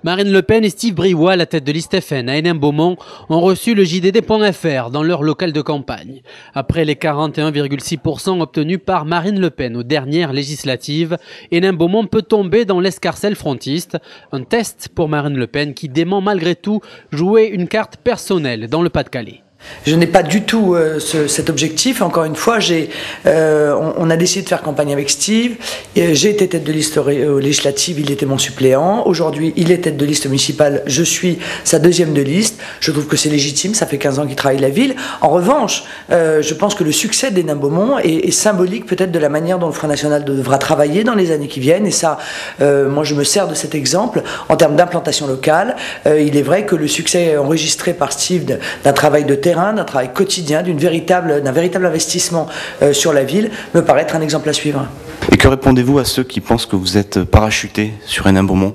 Marine Le Pen et Steve Briouat, la tête de liste FN à Hénin-Beaumont, ont reçu le JDD.fr dans leur local de campagne. Après les 41,6% obtenus par Marine Le Pen aux dernières législatives, Hénin-Beaumont peut tomber dans l'escarcelle frontiste. Un test pour Marine Le Pen qui dément malgré tout jouer une carte personnelle dans le Pas-de-Calais. Je n'ai pas du tout cet objectif. Encore une fois, on a décidé de faire campagne avec Steve. J'ai été tête de liste législative, il était mon suppléant. Aujourd'hui, il est tête de liste municipale, je suis sa deuxième de liste. Je trouve que c'est légitime, ça fait 15 ans qu'il travaille la ville. En revanche, je pense que le succès d'Hénin-Beaumont est symbolique peut-être de la manière dont le Front National devra travailler dans les années qui viennent. Et ça, moi je me sers de cet exemple en termes d'implantation locale. Il est vrai que le succès enregistré par Steve d'un travail de terrain, d'un travail quotidien, d'un véritable investissement sur la ville, me paraît être un exemple à suivre. Et que répondez-vous à ceux qui pensent que vous êtes parachuté sur Hénin-Beaumont?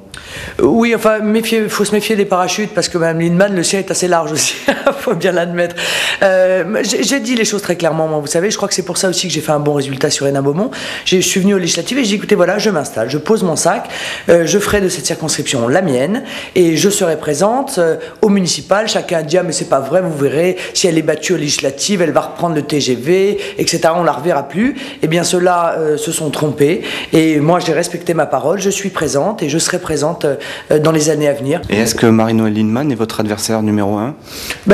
Oui, enfin, il faut se méfier des parachutes parce que Mme Lindemann, le sien est assez large aussi, il faut bien l'admettre. J'ai dit les choses très clairement, moi, vous savez, je crois que c'est pour ça aussi que j'ai fait un bon résultat sur Hénin-Beaumont. Je suis venu aux législatives et j'ai dit, écoutez, voilà, je m'installe, je pose mon sac, je ferai de cette circonscription la mienne et je serai présente au municipal. Chacun dit, ah, mais c'est pas vrai, vous verrez, si elle est battue aux législatives, elle va reprendre le TGV, etc., on la reverra plus. Eh bien, ceux-là se sont trompés et moi, j'ai respecté ma parole, je suis présente et je serai présente dans les années à venir. Et est-ce que Marie-Noëlle Lienemann est votre adversaire numéro 1?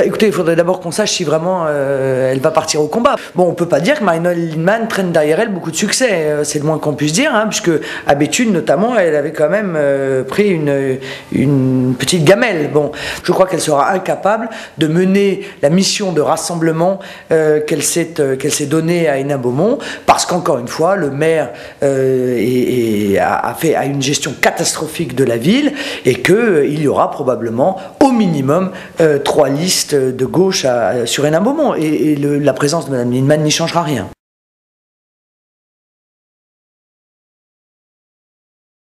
Écoutez, il faudrait d'abord qu'on sache si vraiment elle va partir au combat. Bon, on peut pas dire que Marie-Noëlle Lienemann traîne derrière elle beaucoup de succès, c'est le moins qu'on puisse dire, hein, puisque à Béthune notamment, elle avait quand même pris une petite gamelle. Bon, je crois qu'elle sera incapable de mener la mission de rassemblement qu'elle s'est donnée à Hénin-Beaumont, parce qu'encore une fois, le maire a une gestion catastrophique de la ville et qu'il y aura probablement au minimum 3 listes de gauche sur Hénin-Beaumont et la présence de Mme Lienemann n'y changera rien.